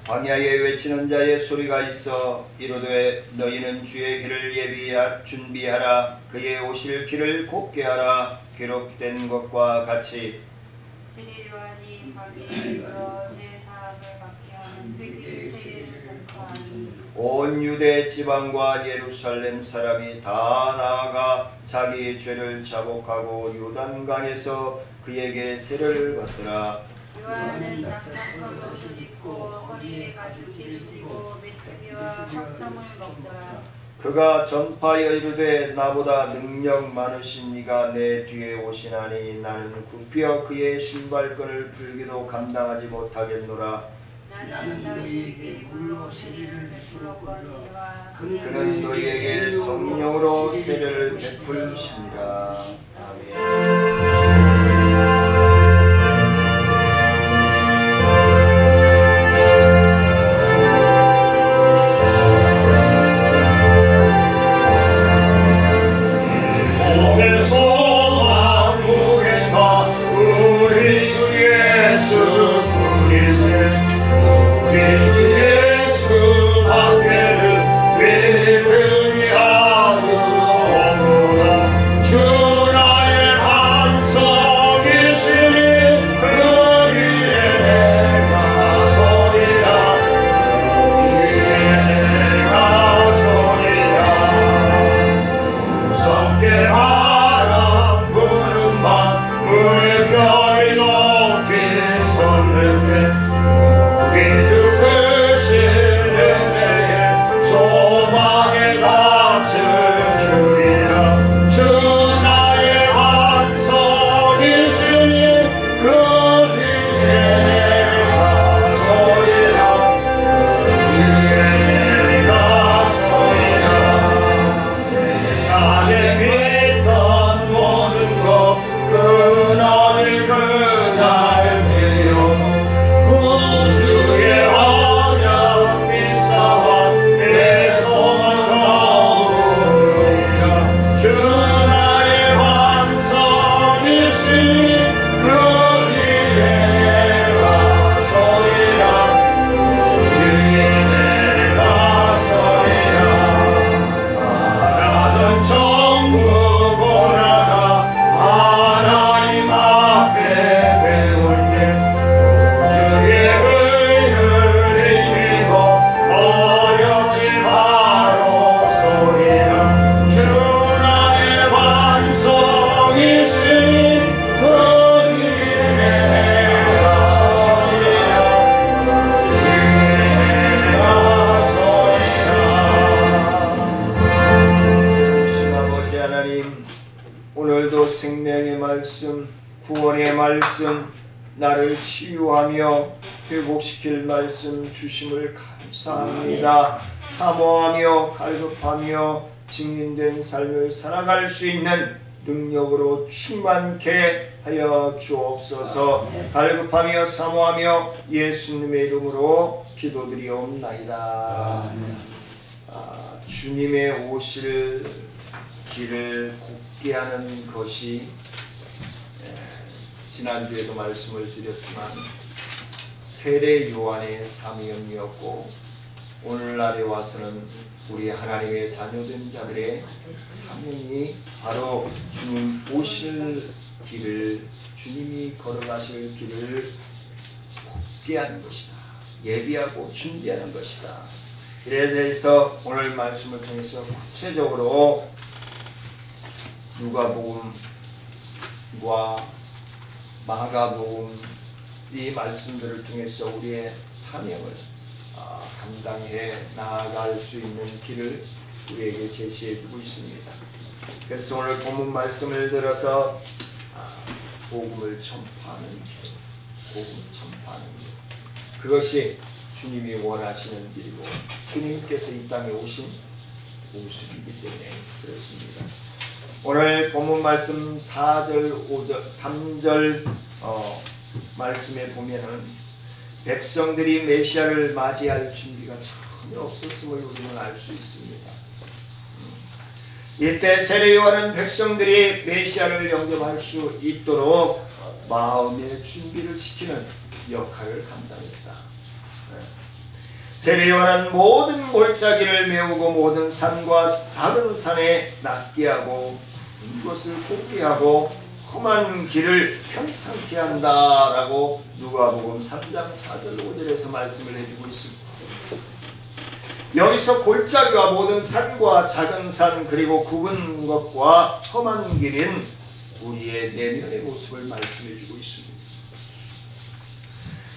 광야에 외치는 자의 소리가 있어 이르되 너희는 주의 길을 준비하라. 그의 오실 길을 곧게 하라. 기록된 것과 같이 세례 요한이 광야에 이르러 제 사함을 받게 하는 회개 세례를 전파하니 온 유대 지방과 예루살렘 사람이 다 나아가 자기 죄를 자복하고 요단강에서 그에게 세례를 받더라. 요한은 낙타겉 옷을 입고 허리에 가죽띠를 띠고 메뚜기와 석청을 먹더라. 그가 전파하여 이르되 너보다 능력 많으신 이가 내 뒤에 오시나니 나는 굽혀 그의 신발끈을 풀기도 감당하지 못하겠노라. 나는 너희에게 물로 세례를 베풀었거니와 그는 너희에게 성령으로 세례를 베풀시니라. 아멘. 오늘도 생명의 말씀, 구원의 말씀, 나를 치유하며 회복시킬 말씀 주심을 감사합니다. 사모하며 갈급하며 증인된 삶을 살아갈 수 있는 능력으로 충만케 하여 주옵소서. 갈급하며 사모하며 예수님의 이름으로 기도드리옵나이다. 주님의 오실 길을 곱게 하는 것이 지난주에도 말씀을 드렸지만 세례 요한의 사명이었고, 오늘날에 와서는 우리 하나님의 자녀된 자들의 사명이 바로 주님 오실 길을, 주님이 걸어가실 길을 곱게 하는 것이다. 예비하고 준비하는 것이다. 이에 대해서 오늘 말씀을 통해서 구체적으로 누가복음과 마가복음 이 말씀들을 통해서 우리의 사명을 감당해 나아갈 수 있는 길을 우리에게 제시해 주고 있습니다. 그래서 오늘 본문 말씀을 들어서 복음을 전파하는 길, 복음을 전파하는 길, 그것이 주님이 원하시는 길이고 주님께서 이 땅에 오신 모습이기 때문에 그렇습니다. 오늘 본문 말씀 4절, 5절, 3절 말씀에 보면은 백성들이 메시아를 맞이할 준비가 전혀 없었음을 우리는 알 수 있습니다. 이때 세례 요한은 백성들이 메시아를 영접할 수 있도록 마음의 준비를 시키는 역할을 감당했다. 세례요한은 모든 골짜기를 메우고 모든 산과 작은 산에 낫게 하고 이곳을 좁게 하고 험한 길을 평탄케 한다라고 누가복음 3장 4절 5절에서 말씀을 해주고 있습니다. 여기서 골짜기와 모든 산과 작은 산 그리고 굽은 것과 험한 길인 우리의 내면의 모습을 말씀해주고 있습니다.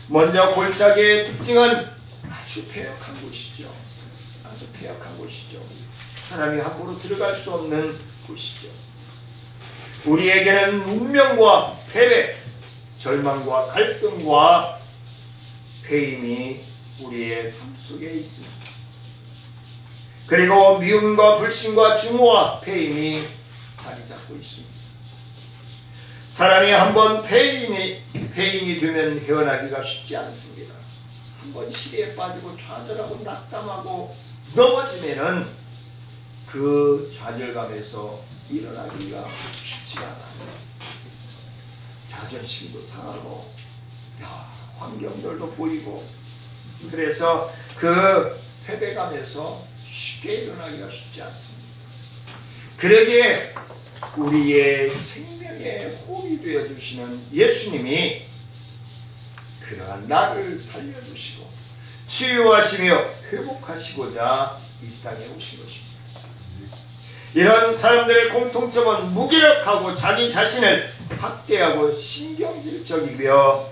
먼저 골짜기의 특징은 아주 폐역한 곳이죠. 아주 폐역한 곳이죠. 사람이 함부로 들어갈 수 없는 곳이죠. 우리에게는 운명과 패배, 절망과 갈등과 패임이 우리의 삶 속에 있습니다. 그리고 미움과 불신과 증오와 패임이 자리 잡고 있습니다. 사람이 한번 패인이 되면 헤어나기가 쉽지 않습니다. 한번 시리에 빠지고 좌절하고 낙담하고 넘어지면은 그 좌절감에서 일어나기가 쉽지가 않아요. 자존심도 상하고 환경들도 보이고 그래서 그 패배감에서 쉽게 일어나기가 쉽지 않습니다. 그러기에 우리의 생명의 호흡이 되어주시는 예수님이 그러한 나를 살려주시고 치유하시며 회복하시고자 이 땅에 오신 것입니다. 이런 사람들의 공통점은 무기력하고 자기 자신을 학대하고 신경질적이며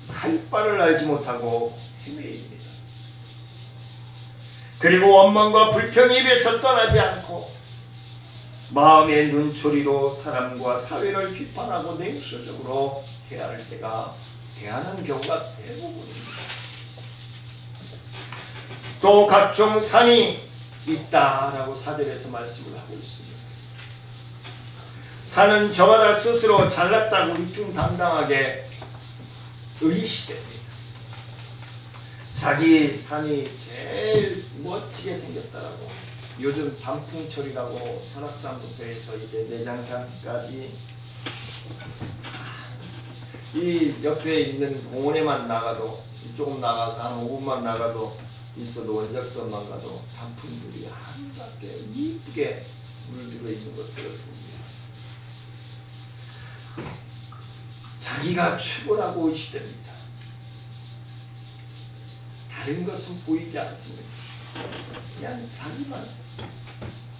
할 바를 알지 못하고 헤매입니다. 그리고 원망과 불평이 입에서 떠나지 않고 마음의 눈초리로 사람과 사회를 비판하고 냉소적으로 대하는 경우가 대부분입니다. 또 각종 산이 있다라고 사절에서 말씀을 하고 있습니다. 산은 저마다 스스로 잘났다고 위중당당하게 의시됩니다. 자기 산이 제일 멋지게 생겼다라고. 요즘 단풍철이라고 설악산부터 해서 이제 내장산까지 이 옆에 있는 공원에만 나가도 조금 나가서 한 5분만 나가서 있어도 원적선만 가도 단풍들이 한갑게 이쁘게 물들어 있는 것들을 봅니다. 자기가 최고라고 의시됩니다. 다른 것은 보이지 않습니다. 그냥 자기만.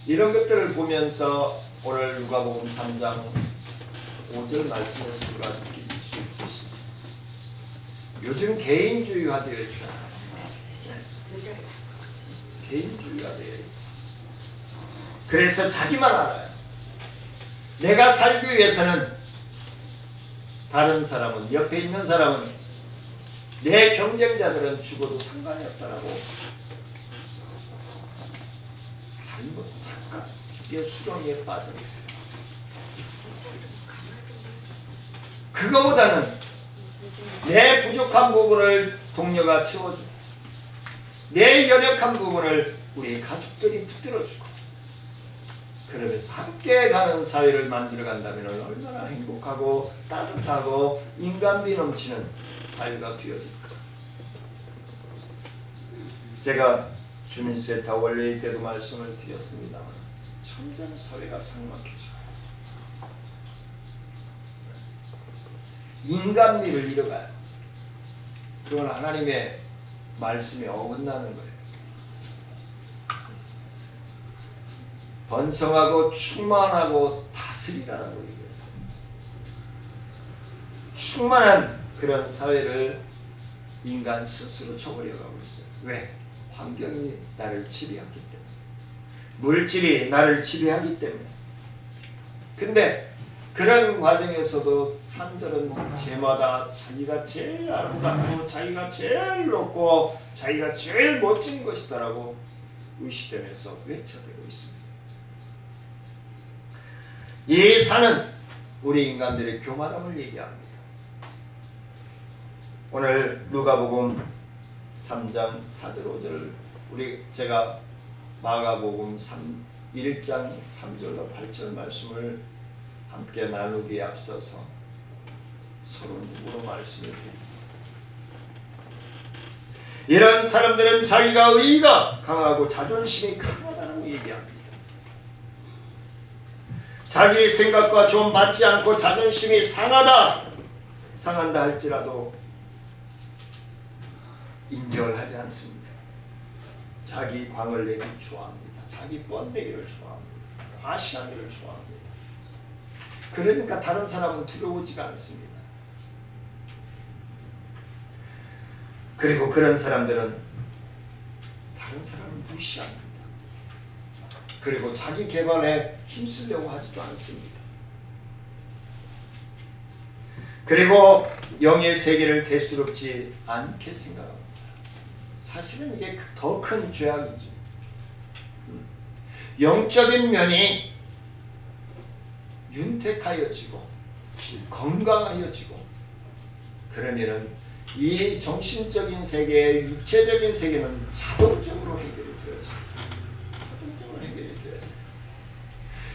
이런 것들을 보면서 오늘 누가복음 3장 5절 말씀에서 우리가 느낄 수 있습니다. 요즘 개인주의화되어 있다. 개인주의화되어 있다. 그래서 자기만 알아요. 내가 살기 위해서는 다른 사람은, 옆에 있는 사람은, 내 경쟁자들은 죽어도 상관이 없다라고 잘못 착각의 수렁에 빠집니다. 그거보다는 내 부족한 부분을 동료가 채워주고 내 연약한 부분을 우리 가족들이 붙들어주고 그러면서 함께 가는 사회를 만들어 간다면 얼마나 행복하고 따뜻하고 인간미 넘치는 사회가 되어질까. 제가 주민센터 원래일 때도 말씀을 드렸습니다만 점점 사회가 삭막해져요. 인간미를 잃어가요. 그건 하나님의 말씀에 어긋나는 거예요. 번성하고 충만하고 다스리라고 얘기했어요. 충만한 그런 사회를 인간 스스로 저버려가고 있어요. 왜? 환경이 나를 지배하기 때문에. 물질이 나를 지배하기 때문에. 근데 그런 과정에서도 산들은 제마다 자기가 제일 아름답고 자기가 제일 높고 자기가 제일 멋진 것이다라고 의시되면서 외쳐대고 있습니다. 이 산은 우리 인간들의 교만함을 얘기합니다. 오늘 누가복음 3장 4절 5절 제가 마가복음 1장 3절로 8절 말씀을 함께 나누기에 앞서서 서로 누구로 말씀해 드립니다. 이런 사람들은 자기가 의의가 강하고 자존심이 강하다고 얘기합니다. 자기 생각과 좀 맞지 않고 자존심이 상한다 할지라도 인정을 하지 않습니다. 자기 광을 내기 좋아합니다. 자기 뻔내기를 좋아합니다. 과시하기를 좋아합니다. 그러니까 다른 사람은 두려우지가 않습니다. 그리고 그런 사람들은 다른 사람을 무시합니다. 그리고 자기 개발에 힘쓰려고 하지도 않습니다. 그리고 영의 세계를 대수롭지 않게 생각합니다. 사실은 이게 더 큰 죄악이죠. 영적인 면이 윤택하여지고 건강하여지고 그러면은 이 정신적인 세계, 육체적인 세계는 자동적으로 해결이 되어져요.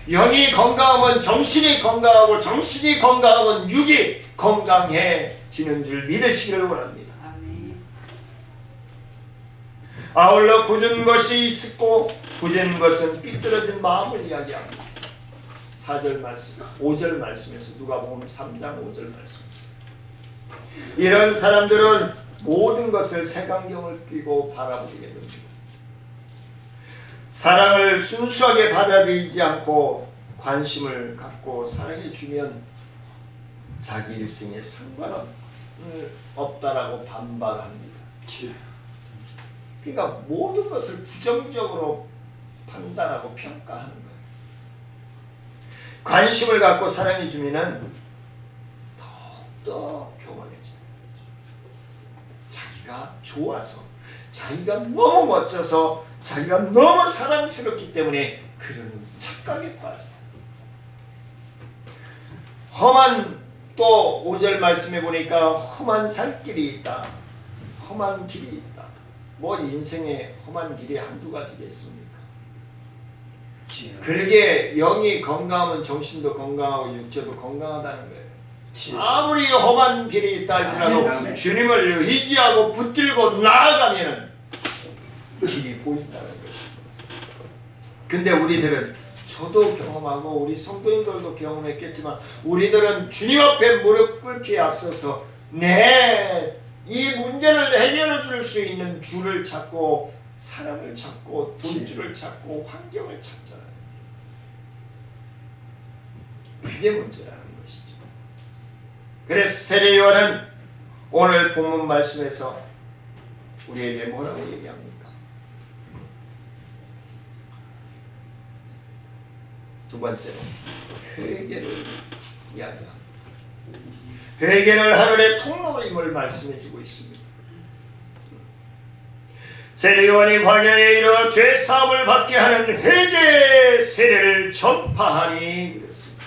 영이 건강하면 정신이 건강하고 정신이 건강하면 육이 건강해지는 줄 믿으시기를 원합니다. 아멘. 아울러 굳은 것이 있고 굳은 것은 삐뚤어진 마음을 이야기합니다. 4절 말씀, 5절 말씀에서 누가복음 3장 5절 말씀. 이런 사람들은 모든 것을 색안경을 끼고 바라보게 됩니다. 사랑을 순수하게 받아들이지 않고 관심을 갖고 사랑해 주면 자기 일생에 상관없다라고 반발합니다. 그러니까 모든 것을 부정적으로 판단하고 평가하는 거예요. 관심을 갖고 사랑해 주면은 더욱더 교만해져요. 자기가 좋아서, 자기가 너무 멋져서, 자기가 너무 사랑스럽기 때문에 그런 착각에 빠져요. 험한 또 5절 말씀해 보니까 험한 살길이 있다. 험한 길이 있다. 뭐 인생에 험한 길이 한두 가지겠습니까? 그러게 영이 건강하면 정신도 건강하고 육체도 건강하다는 거예요. 아무리 험한 길이 있다 할지라도 주님을 의지하고 붙들고 나아가면 길이 보인다는 것입니다. 근데 우리들은, 저도 경험하고 우리 성도님들도 경험했겠지만, 우리들은 주님 앞에 무릎 꿇기에 앞서서 이 문제를 해결해 줄 수 있는 줄을 찾고 사람을 찾고 돈줄을 찾고 환경을 찾잖아요. 그게 문제라는 것이죠. 그래서 세례 요한은 오늘 본문 말씀에서 우리에게 뭐라고 얘기합니까? 두 번째로 회개를 이야기합니다. 회개를 하늘의 통로임을 말씀해주고 있습니다. 세례 요한이 광야에 이르러 죄 사함을 받게 하는 회개 세례를 전파하니 그랬습니다.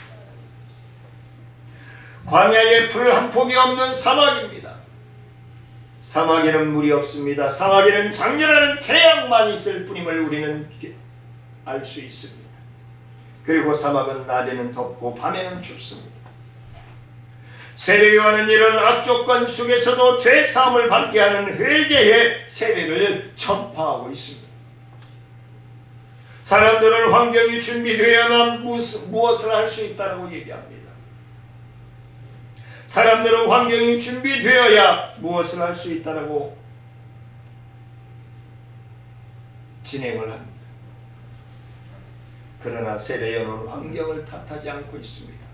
광야에 풀 한 폭이 없는 사막입니다. 사막에는 물이 없습니다. 사막에는 장렬하는 태양만 있을 뿐임을 우리는 알 수 있습니다. 그리고 사막은 낮에는 덥고 밤에는 춥습니다. 세례 요한은 이런 악조건 속에서도 죄 사함을 받게 하는 회개의 세례를 전파하고 있습니다. 사람들은 환경이 준비되어야만 무엇을 할 수 있다고 얘기합니다. 사람들은 환경이 준비되어야 무엇을 할 수 있다고 진행을 합니다. 그러나 세례 요한은 환경을 탓하지 않고 있습니다.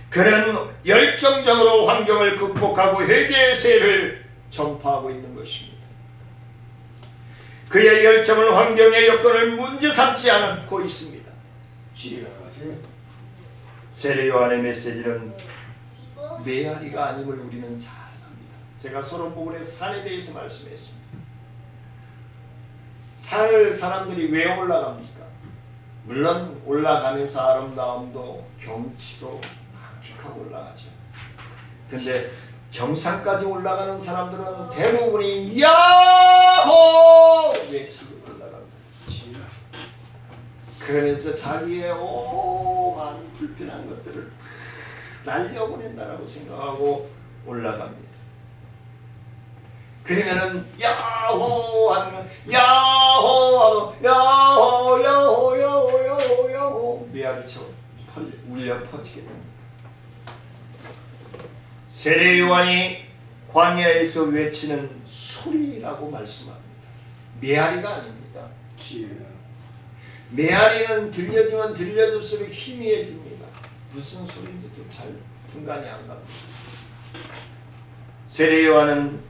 그는 열정적으로 환경을 극복하고 회개의 세례를 전파하고 있는 것입니다. 그의 열정은 환경의 여건을 문제 삼지 않고 있습니다. 세례 요한의 메시지는 메아리가 아님을 우리는 잘 압니다. 제가 서론복음의 산에 대해서 말씀했습니다. 산을 사람들이 왜 올라갑니까? 물론 올라가면서 아름다움도 경치도 만끽하고 올라가죠. 근데 정상까지 올라가는 사람들은 대부분이 야호 외치고 올라갑니다. 그러면서 자기의 오만 불편한 것들을 날려보낸다라고 생각하고 올라갑니다. 그러면은 야호 하면은 야호 하고 야호 야호 야호 야호 야호 메아리처럼 울려 퍼지게 됩니다. 세례 요한이 광야에서 외치는 소리라고 말씀합니다. 메아리가 아닙니다. 메아리는 들려지면 들려질수록 희미해집니다. 무슨 소리인지도 잘 분간이 안 갑니다. 세례 요한은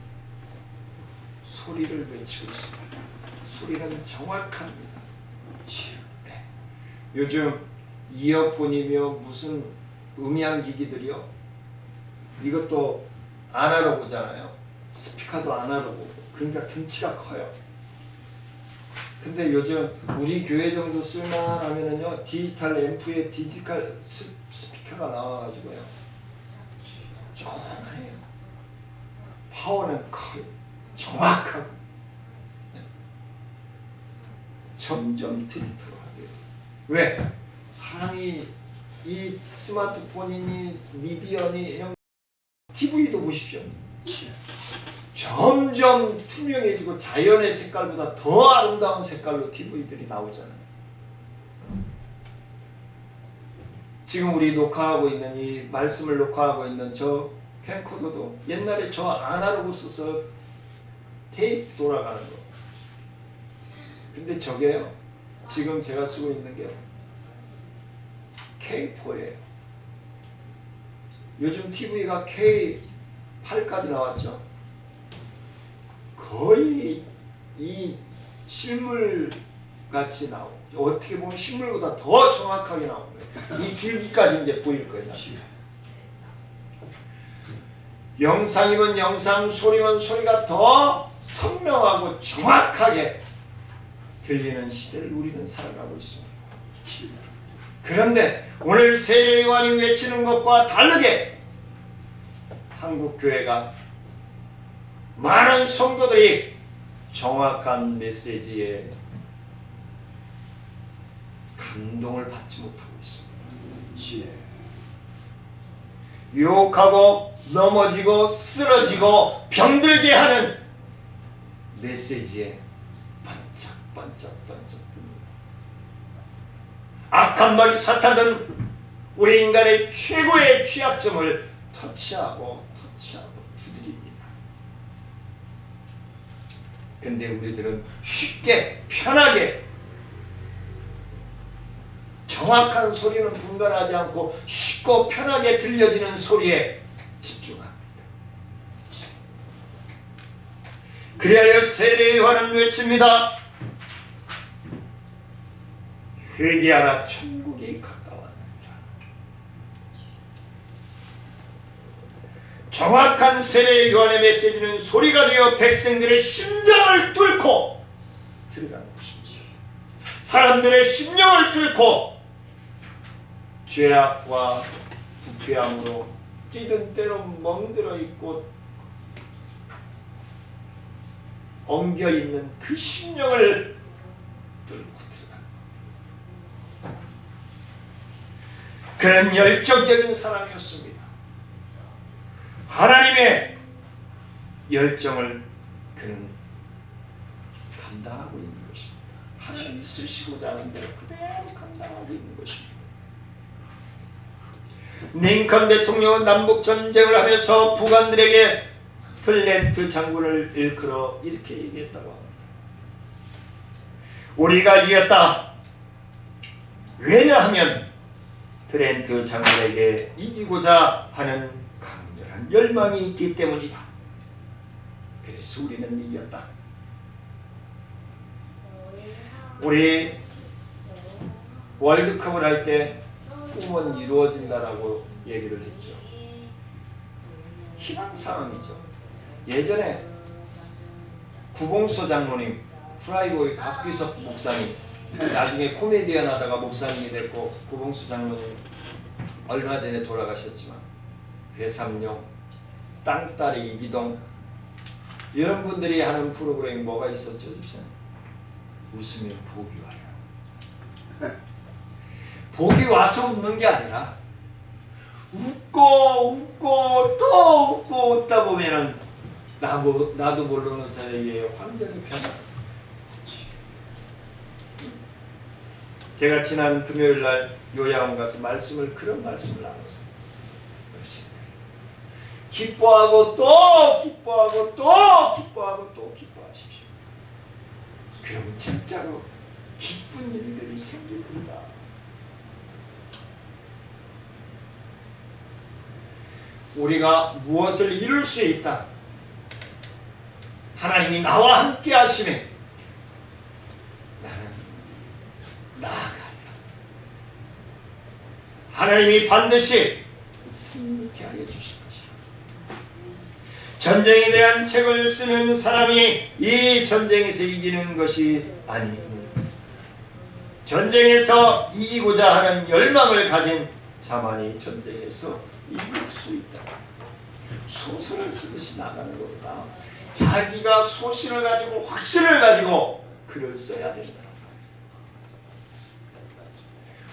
소리를 외치고 있습니다. 소리는 정확합니다. 네. 요즘 이어폰이며 무슨 음향기기들이요, 이것도 아날로그잖아요. 스피커도 아날로그. 그러니까 등치가 커요. 근데 요즘 우리 교회 정도 쓸만하면은요, 디지털 앰프에 디지털 스피커가 나와가지고요, 조그만해요. 파워는 커요. 정확하고. 네. 점점 디지털하게. 왜? 사람이 이 스마트폰이니 미디어니 이런 TV도 보십시오. 점점 투명해지고 자연의 색깔보다 더 아름다운 색깔로 TV들이 나오잖아요. 지금 우리 녹화하고 있는 이 말씀을 녹화하고 있는 저 캠코더도 옛날에 저 아날로그 써서 테이프 돌아가는 거. 근데 저게요, 지금 제가 쓰고 있는 게 K4예요. 요즘 TV가 K8까지 나왔죠. 거의 이 실물 같이 나오고, 어떻게 보면 실물보다 더 정확하게 나오는 거예요. 이 줄기까지 이제 보일 거예요. 영상이면 영상, 소리면 소리가 더 선명하고 정확하게 들리는 시대를 우리는 살아가고 있습니다. 그런데 오늘 세례 요한이 외치는 것과 다르게 한국 교회가 많은 성도들이 정확한 메시지에 감동을 받지 못하고 있습니다. 유혹하고 넘어지고 쓰러지고 병들게 하는 메시지에 반짝반짝반짝 듭니다. 악한 머리 사탄은 우리 인간의 최고의 취약점을 터치하고 두드립니다. 근데 우리들은 쉽게 편하게 정확한 소리는 분간하지 않고 쉽고 편하게 들려지는 소리에 집중합니다. 그리하여 세례 요한은 외칩니다. 회개하라, 천국이 가까웠느니라. 정확한 세례 요한의 메시지는 소리가 되어 백성들의 심장을 뚫고 들어가는 것입니다. 사람들의 심령을 뚫고 죄악과 부패함으로 찌든 때로 멍들어 있고 엉겨 있는 그 심령을 뚫고 들어간다. 그런 열정적인 사람이었습니다. 하나님의 열정을 그는 감당하고 있는 것입니다. 하나님이 쓰시고자 하는 대로 그대로 감당하고 있는 것입니다. 링컨 대통령은 남북전쟁을 하면서 북한들에게 플랜트 장군을 일컬어 이렇게 얘기했다고 합니다. 우리가 이겼다. 왜냐하면 플랜트 장군에게 이기고자 하는 강렬한 열망이 있기 때문이다. 그래서 우리는 이겼다. 우리 월드컵을 할 때 꿈은 이루어진다라고 얘기를 했죠. 희망사항이죠. 예전에 구봉소 장로님, 프라이보이 박귀석 목사님, 나중에 코미디언 하다가 목사님이 됐고 구봉소 장로님 얼마 전에 돌아가셨지만, 배삼룡, 땅따리 이기동 이런 분들이 하는 프로그램이 뭐가 있었죠? 집사님? 웃으면 복이 와요. 복이 와서 웃는 게 아니라 웃고 또 웃고 웃다 보면은 나도 모르는 사이에 환경이 변화. 제가 지난 금요일 날 요양원 가서 그런 말씀을 나눴어요. 기뻐하고 또 기뻐하고 또 기뻐하고 또 기뻐하십시오. 그러면 진짜로 기쁜 일들이 생깁니다. 우리가 무엇을 이룰 수 있다. 하나님이 나와 함께 하시네. 나는 나아가리라. 하나님이 반드시 승리케 하여 주실 것이다. 전쟁에 대한 책을 쓰는 사람이 이 전쟁에서 이기는 것이 아니고 전쟁에서 이기고자 하는 열망을 가진 자만이 전쟁에서 이길 수 있다. 소설을 쓰듯이 나가는 것보다 자기가 소신을 가지고 확신을 가지고 글을 써야 된다.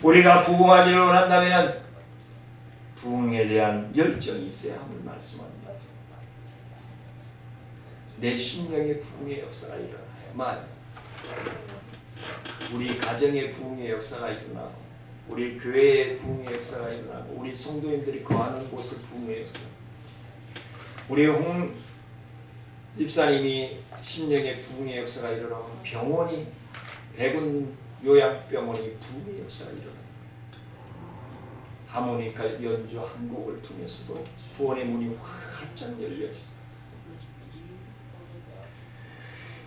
우리가 부흥하기를 원한다면 부흥에 대한 열정이 있어야 함을 말씀합니다. 내 심령의 부흥의 역사가 일어나야만 우리 가정의 부흥의 역사가 일어나고 우리 교회의 부흥의 역사가 일어나고 우리 성도님들이 거하는 곳의 부흥의 역사. 우리 홍 집사님이 심령의 부흥의 역사가 일어나고 병원이 백운 요양병원이 부흥의 역사가 일어나고 하모니카 연주 한 곡을 통해서도 구원의 문이 활짝 열려집니다.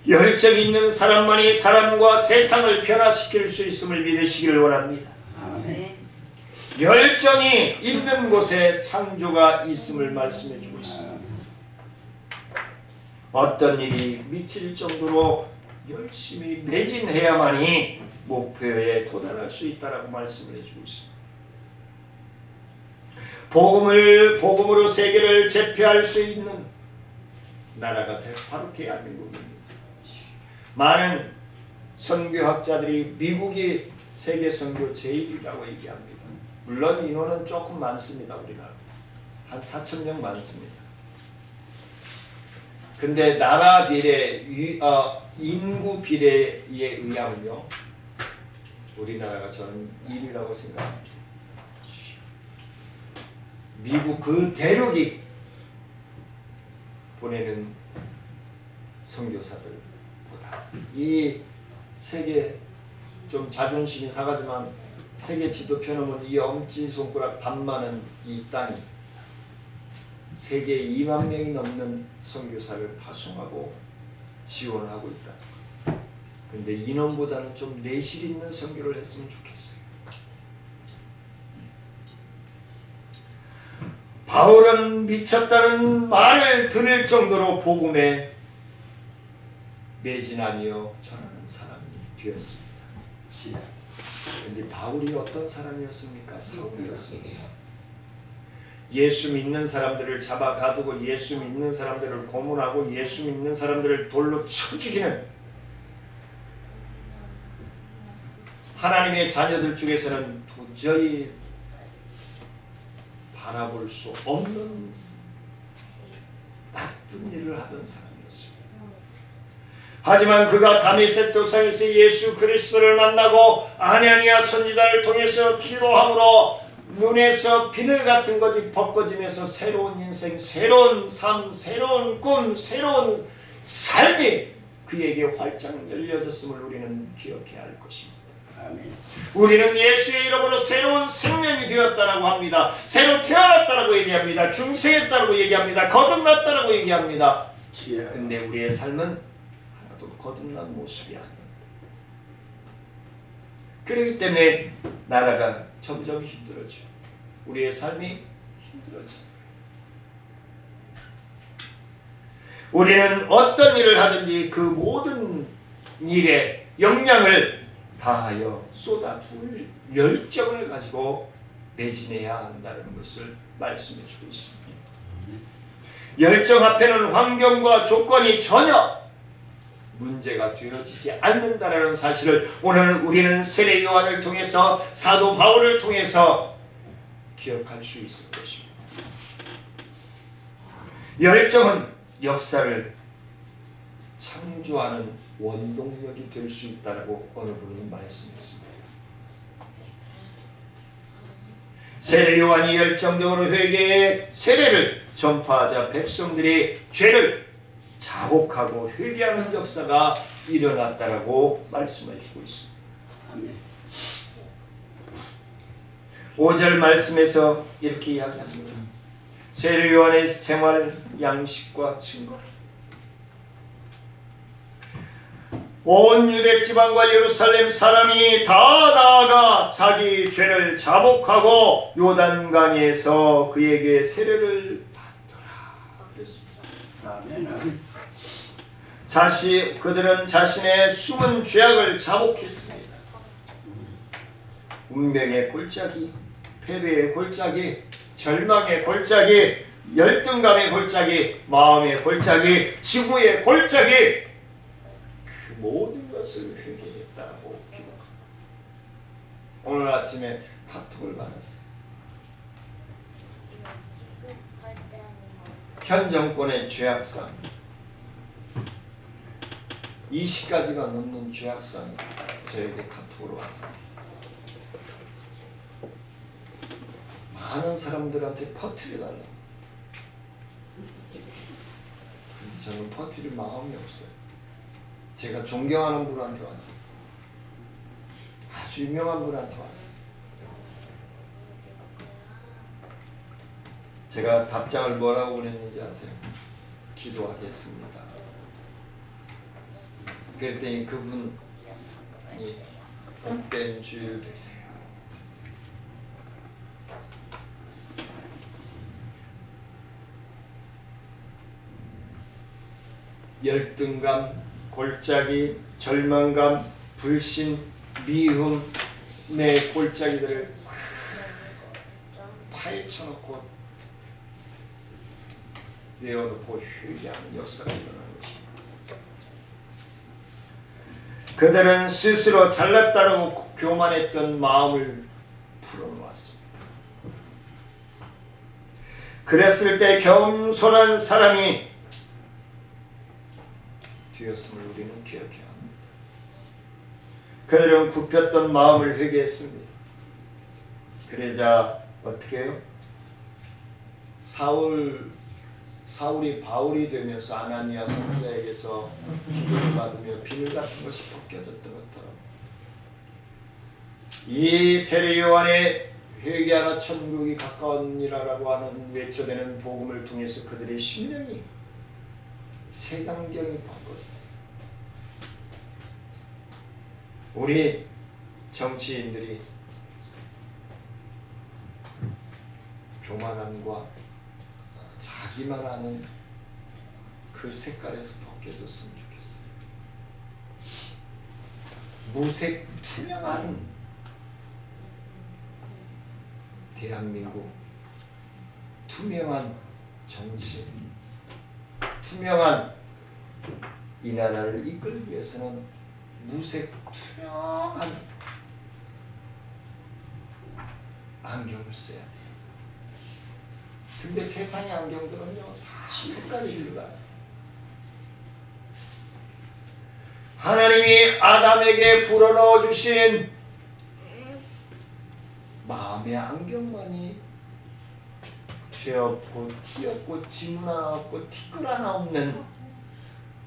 열정 있는 사람만이 사람과 세상을 변화시킬 수 있음을 믿으시기를 원합니다. 아멘. 열정이 있는 곳에 창조가 있음을 말씀해 주고 있습니다. 어떤 일이 미칠 정도로 열심히 매진해야만이 목표에 도달할 수 있다라고 말씀을 해주고 있습니다. 복음으로 세계를 제패할 수 있는 나라가 바로 대한민국입니다. 많은 선교학자들이 미국이 세계 선교 제1위라고 얘기합니다. 물론 인원은 조금 많습니다. 우리나라 한 4,000명 많습니다. 근데 나라 비례, 인구 비례에 의하면요, 우리나라가 저는 1위라고 생각합니다. 미국 그 대륙이 보내는 선교사들보다 이 세계, 좀 자존심이 상하지만 세계 지도 펴놓으면 이 엄지손가락 반만은 이 땅이 세계 2만 명이 넘는 선교사를 파송하고 지원하고 있다. 근데 인원보다는 좀 내실 있는 선교를 했으면 좋겠어요. 바울은 미쳤다는 말을 들을 정도로 복음에 매진하며 전하는 사람이 되었습니다. 그런데 바울이 어떤 사람이었습니까? 사울이었습니다. 예수 믿는 사람들을 잡아 가두고 예수 믿는 사람들을 고문하고 예수 믿는 사람들을 돌로 쳐 죽이는 하나님의 자녀들 중에서는 도저히 바라볼 수 없는 나쁜 일을 하던 사람이었습니다. 하지만 그가 다메섹 도상에서 예수 그리스도를 만나고 아나니아 선지자를 통해서 기도함으로 눈에서 비늘 같은 것이 벗겨지면서 새로운 인생, 새로운 삶, 새로운 꿈, 새로운 삶이 그에게 활짝 열려졌음을 우리는 기억해야 할 것입니다. 아멘. 우리는 예수의 이름으로 새로운 생명이 되었다라고 합니다. 새로 태어났다라고 얘기합니다. 중생했다라고 얘기합니다. 거듭났다라고 얘기합니다. 근데 우리의 삶은 하나도 거듭난 모습이 아닙니다. 그렇기 때문에 나라가 점점 힘들어져. 우리의 삶이 힘들어져. 우리는 어떤 일을 하든지 그 모든 일에 역량을 다하여 쏟아부을 열정을 가지고 매진해야 한다는 것을 말씀해 주고 있습니다. 열정 앞에는 환경과 조건이 전혀 문제가 되어지지 않는다라는 사실을 오늘 우리는 세례 요한을 통해서 사도 바울을 통해서 기억할 수 있을 것입니다. 열정은 역사를 창조하는 원동력이 될 수 있다고 어느 분은 말씀했습니다. 세례 요한이 열정적으로 회개의 세례를 전파하자 백성들이 죄를 자복하고 회개하는 역사가 일어났다라고 말씀해 주고 있습니다. 아멘. 5절 말씀에서 이렇게 이야기합니다. 세례 요한의 생활 양식과 증거. 온 유대 지방과 예루살렘 사람이 다 나아가 자기 죄를 자복하고 요단강에서 그에게 세례를 받더라 그랬습니다. 아멘. 그들은 자신의 숨은 죄악을 자복했습니다. 운명의 골짜기, 패배의 골짜기, 절망의 골짜기, 열등감의 골짜기, 마음의 골짜기, 지구의 골짜기, 그 모든 것을 회개했다고 기록합니다. 오늘 아침에 카톡을 받았어요. 현 정권의 죄악상 20가지가 넘는 죄악상이 저에게 카톡으로 왔습니다. 많은 사람들한테 퍼뜨려달라고. 근데 저는 퍼뜨릴 마음이 없어요. 제가 존경하는 분한테 왔어요. 아주 유명한 분한테 왔어요. 제가 답장을 뭐라고 보냈는지 아세요? 기도하겠습니다. 그랬더니 그분이 복된 주일 되세요. 열등감, 골짜기, 절망감, 불신, 미움의 골짜기들을 파헤쳐놓고 내어놓고 회개하는 역사가 일어나는 것입니다. 그들은 스스로 잘났다라고 교만했던 마음을 풀어놓았습니다. 그랬을 때 겸손한 사람이 되었음을 우리는 기억해야 합니다. 그들은 굽혔던 마음을 회개했습니다. 그러자 어떻게 해요? 사울이 바울이 되면서 아나니아 선지자에게서 기도를 받으며 비늘 같은 것이 벗겨졌던 것처럼 이 세례 요한의 회개하라 천국이 가까우니라라고 하는 외쳐대는 복음을 통해서 그들의 심령이 색안경이 바꿔졌어요. 우리 정치인들이 교만함과 자기만 아는 그 색깔에서 벗겨졌으면 좋겠어요. 무색 투명한 대한민국, 투명한 정치, 투명한 이 나라를 이끌기 위해서는 무색 투명한 안경을 써야 돼요. 근데 세상의 안경들은요 다 색깔이 들어가요. 하나님이 아담에게 불어넣어 주신 마음의 안경만이 죄 없고 티 없고 지문 하나 없고 티끌 하나 없는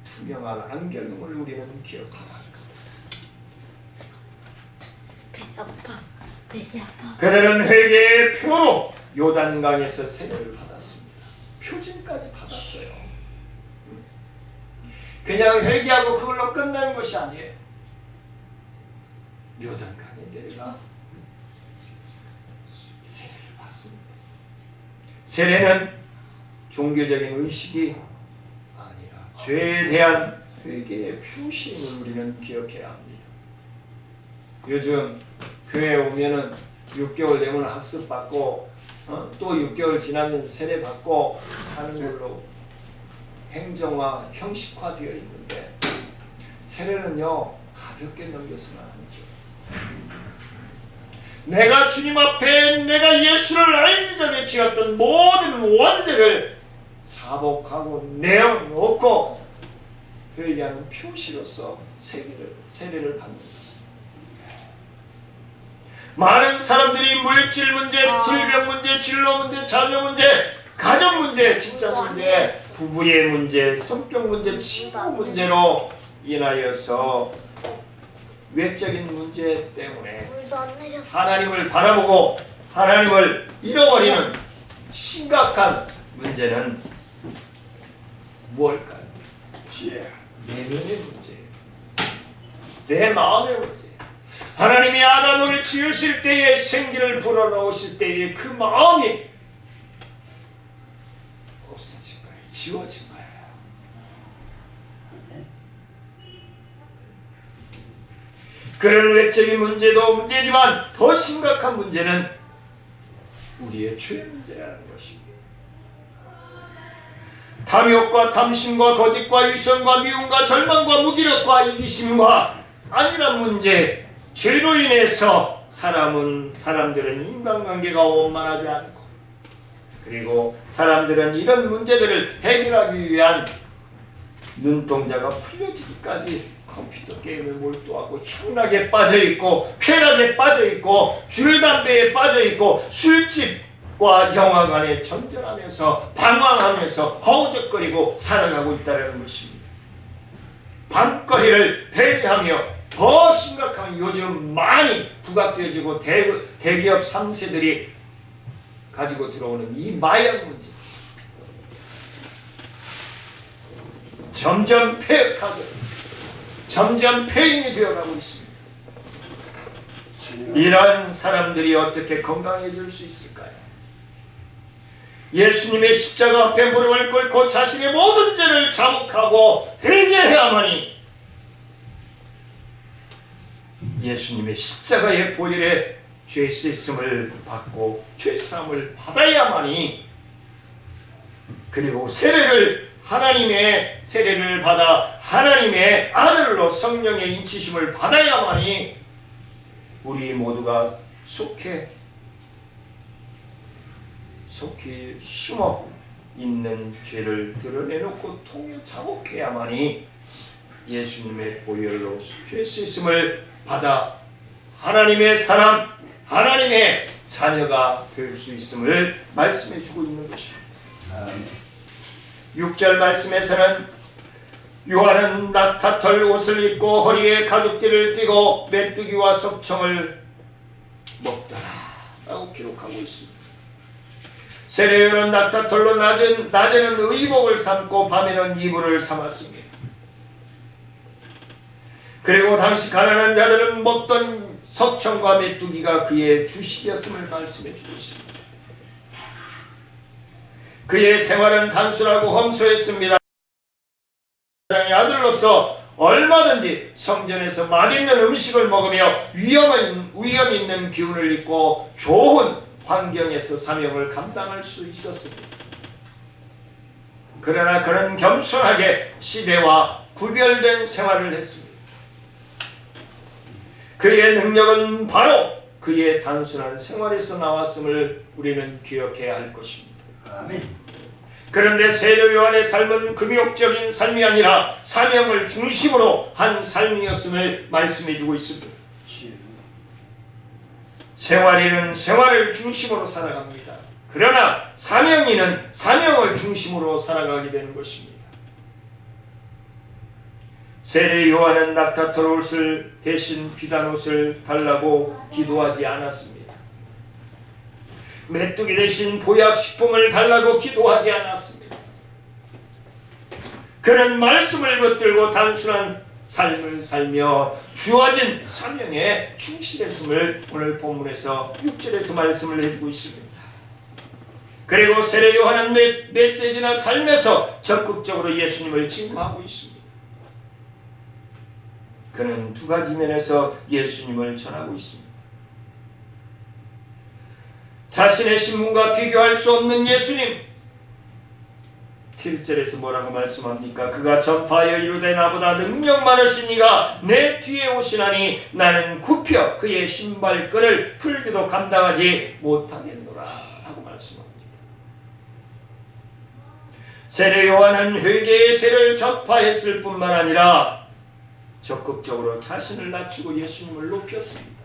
투명한 안경임을 우리는 기억합니다. 배 아파. 그들은 회개의 표로 요단강에서 세례를 받았습니다. 표징까지 받았어요. 그냥 회개하고 그걸로 끝나는 것이 아니에요. 요단강에 내려가 세례를 받습니다. 세례는 종교적인 의식이 아니라 죄에 대한 회개의 표시임을 우리는 기억해야 합니다. 요즘 교회에 오면은 6개월 되면 학습받고 또 6개월 지나면 세례받고 하는 걸로 행정화, 형식화되어 있는데 세례는요 가볍게 넘겨서는 안 되죠. 내가 주님 앞에 내가 예수를 알기 전에 지었던 모든 원죄를 자복하고 내어놓고 회개하는 표시로서 세례를 받는다. 많은 사람들이 물질 문제, 질병 문제, 진로 문제, 자녀 문제, 가정 문제, 직장 문제, 부부의 문제, 성격 문제, 친구 문제로 인하여서 외적인 문제 때문에 하나님을 바라보고 하나님을 잃어버리는 심각한 문제는 무엇일까요? 내면의 문제, 내 마음의 문제. 하나님이 아담을 지으실 때에 생기를 불어넣으실 때에 그 마음이 없어진 거예요. 지워진 거예요. 그런 외적인 문제도 문제지만 더 심각한 문제는 우리의 죄 문제라는 것입니다. 탐욕과 탐심과 거짓과 위선과 미움과 절망과 무기력과 이기심과 안일한 문제, 죄로 인해서 사람들은 인간관계가 원만하지 않고, 그리고 사람들은 이런 문제들을 해결하기 위한 눈동자가 풀려지기까지 컴퓨터 게임에 몰두하고 향락에 빠져있고 쾌락에 빠져있고 줄담배에 빠져있고 술집과 영화관에 전전하면서 방황하면서 허우적거리고 살아가고 있다는 것입니다. 밤거리를 배회하며 더 심각한 요즘 많이 부각되어지고 대기업 3세들이 가지고 들어오는 이 마약 문제, 점점 폐역하고 점점 폐인이 되어가고 있습니다. 이런 사람들이 어떻게 건강해질 수 있을까요? 예수님의 십자가 앞에 무릎을 꿇고 자신의 모든 죄를 자복하고 회개해야만이 예수님의 십자가의 보혈에 죄 씻음을 받고 죄 사함을 받아야만이, 그리고 하나님의 세례를 받아 하나님의 아들로 성령의 인치심을 받아야만이 우리 모두가 속히 숨어 있는 죄를 드러내놓고 통해 자복해야만이 예수님의 보혈로 죄 씻음을 받아 하나님의 사람, 하나님의 자녀가 될 수 있음을 말씀해 주고 있는 것입니다. 6절 말씀에서는 요한은 낙타털 옷을 입고 허리에 가죽띠를 띠고 메뚜기와 석청을 먹더라 라고 기록하고 있습니다. 세례요한은 낙타털로 낮에는 의복을 삼고 밤에는 이불을 삼았습니다. 그리고 당시 가난한 자들은 먹던 석청과 메뚜기가 그의 주식이었음을 말씀해 주고 있습니다. 그의 생활은 단순하고 험소했습니다. 하나님의 아들로서 얼마든지 성전에서 맛있는 음식을 먹으며 위험 있는 기운을 입고 좋은 환경에서 사명을 감당할 수 있었습니다. 그러나 그는 겸손하게 시대와 구별된 생활을 했습니다. 그의 능력은 바로 그의 단순한 생활에서 나왔음을 우리는 기억해야 할 것입니다. 아멘. 그런데 세례 요한의 삶은 금욕적인 삶이 아니라 사명을 중심으로 한 삶이었음을 말씀해 주고 있습니다. 생활인은 생활을 중심으로 살아갑니다. 그러나 사명인은 사명을 중심으로 살아가게 되는 것입니다. 세례 요한은 낙타털 옷을 대신 비단 옷을 달라고 기도하지 않았습니다. 메뚜기 대신 보약식품을 달라고 기도하지 않았습니다. 그는 말씀을 붙들고 단순한 삶을 살며 주어진 사명에 충실했음을 오늘 본문에서 6절에서 말씀을 해주고 있습니다. 그리고 세례 요한은 메시지나 삶에서 적극적으로 예수님을 증거하고 있습니다. 그는 두 가지 면에서 예수님을 전하고 있습니다. 자신의 신분과 비교할 수 없는 예수님, 7절에서 뭐라고 말씀합니까? 그가 전파하여 이르되 나보다 능력 많으신 이가 내 뒤에 오시나니 나는 굽혀 그의 신발끈을 풀기도 감당하지 못하겠노라 하고 말씀합니다. 세례 요한은 회개의 세를 전파했을 뿐만 아니라 적극적으로 자신을 낮추고 예수님을 높였습니다.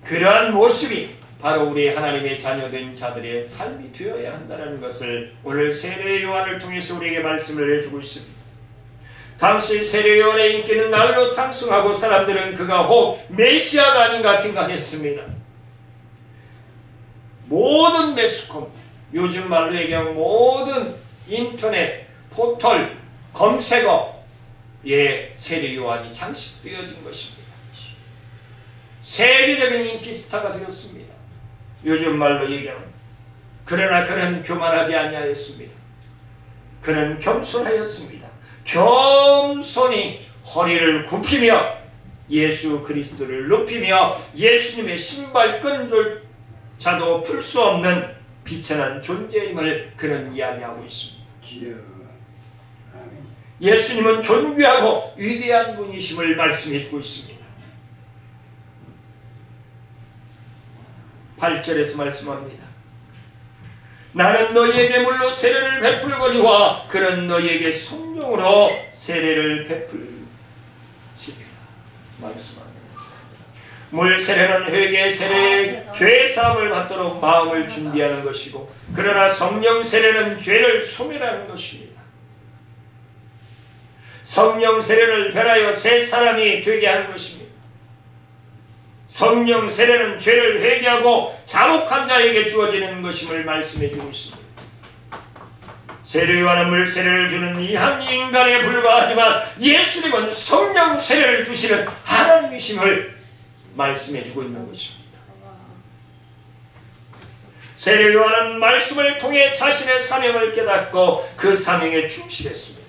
그러한 모습이 바로 우리 하나님의 자녀된 자들의 삶이 되어야 한다는 것을 오늘 세례 요한을 통해서 우리에게 말씀을 해주고 있습니다. 당시 세례 요한의 인기는 날로 상승하고 사람들은 그가 혹 메시아가 아닌가 생각했습니다. 모든 매스컴, 요즘 말로 얘기하면 모든 인터넷, 포털, 검색어에 세례 요한이 장식되어진 것입니다. 세계적인 인기 스타가 되었습니다. 요즘 말로 얘기하면. 그러나 그는 교만하지 아니하였습니다. 그는 겸손하였습니다. 겸손히 허리를 굽히며 예수 그리스도를 높이며 예수님의 신발끈조차도 풀 수 없는 비천한 존재임을 그는 이야기하고 있습니다. 예수님은 존귀하고 위대한 분이심을 말씀해주고 있습니다. 8절에서 말씀합니다. 나는 너희에게 물로 세례를 베풀거니와 그는 너희에게 성령으로 세례를 베풀시리라 말씀합니다. 물 세례는 회개 세례의 죄 사함을 받도록 마음을 준비하는 것이고, 그러나 성령 세례는 죄를 소멸하는 것입니다. 성령 세례를 변하여 새 사람이 되게 하는 것입니다. 성령 세례는 죄를 회개하고 자복한 자에게 주어지는 것임을 말씀해주고 있습니다. 세례 요한은 물 세례를 주는 이 한 인간에 불과하지만 예수님은 성령 세례를 주시는 하나님이심을 말씀해주고 있는 것입니다. 세례 요한은 말씀을 통해 자신의 사명을 깨닫고 그 사명에 충실했습니다.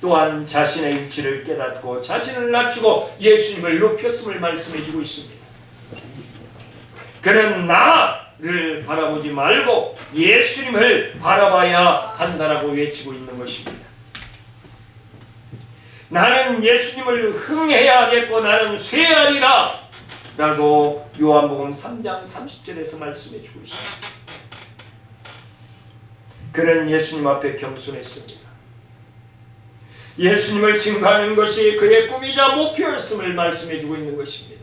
또한 자신의 위치를 깨닫고 자신을 낮추고 예수님을 높였음을 말씀해주고 있습니다. 그는 나를 바라보지 말고 예수님을 바라봐야 한다라고 외치고 있는 것입니다. 나는 예수님을 흥해야 하겠고 나는 쇠하리라 라고 요한복음 3장 30절에서 말씀해주고 있습니다. 그는 예수님 앞에 겸손했습니다. 예수님을 증거하는 것이 그의 꿈이자 목표였음을 말씀해주고 있는 것입니다.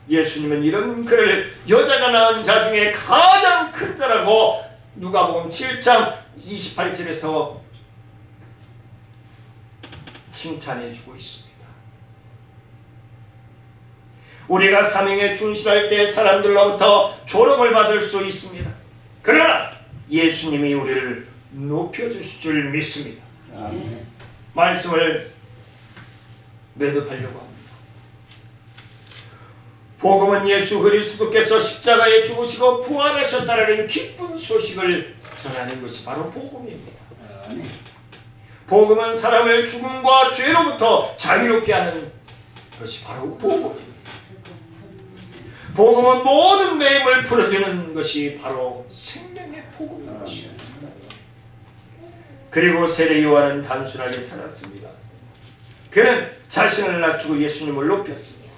예수님은 이런 그를 여자가 낳은 자 중에 가장 큰 자라고 누가복음 7장 28절에서 칭찬해주고 있습니다. 우리가 사명에 충실할 때 사람들로부터 조롱을 받을 수 있습니다. 그러나 예수님이 우리를 높여주실 줄 믿습니다. 말씀을 매듭하려고 합니다. 복음은 예수 그리스도께서 십자가에 죽으시고 부활하셨다는 기쁜 소식을 전하는 것이 바로 복음입니다. 복음은 사람을 죽음과 죄로부터 자유롭게 하는 것이 바로 복음입니다. 복음은 모든 매임을 풀어주는 것이 바로 생명의 복음인 것입니다. 그리고 세례 요한은 단순하게 살았습니다. 그는 자신을 낮추고 예수님을 높였습니다.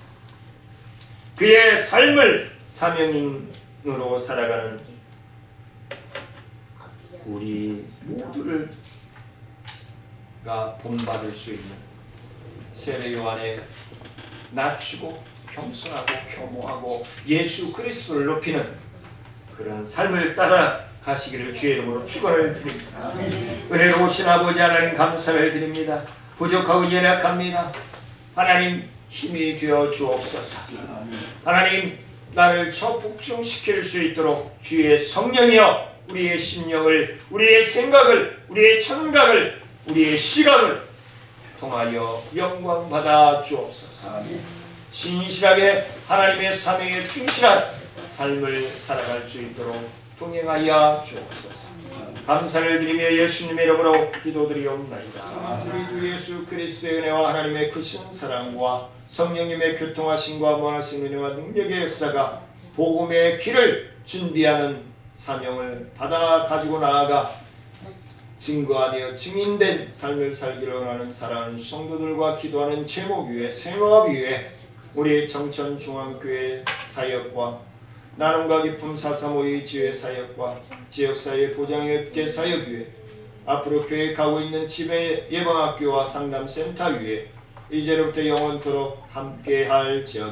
그의 삶을 사명인으로 살아가는 우리 모두를 본받을 수 있는 세례 요한의 낮추고 겸손하고 겸허하고 예수 그리스도를 높이는 그런 삶을 따라 가시기를 주의 이름으로 축원을 드립니다. 은혜로우신 아버지 하나님 감사를 드립니다. 부족하고 연약합니다. 하나님 힘이 되어 주옵소서. 하나님 나를 적복종시킬 수 있도록 주의 성령이여 우리의 심령을, 우리의 생각을, 우리의 청각을, 우리의 시각을 통하여 영광 받아 주옵소서. 신실하게 하나님의 사명에 충실한 삶을 살아갈 수 있도록 동행하여 주옵소서. 감사를 드리며 예수님의 이름으로 기도드리옵나이다. 우리 주 예수 그리스도의 은혜와 하나님의 크신 사랑과 성령님의 교통하심과 무한하신 은혜와 능력의 역사가 복음의 길을 준비하는 사명을 받아 가지고 나아가 증거 아니여 증인된 삶을 살기를 원하는 사랑하는 성도들과 기도하는 제목 위에 생업 위에 우리 정천중앙교회 사역과 나눔과 기쁨 435 지회 사역과 지역사회 보장협회 사역 위에 앞으로 교회 가고 있는 지배 예방학교와 상담센터 위에 이제로부터 영원토록 함께할지어다.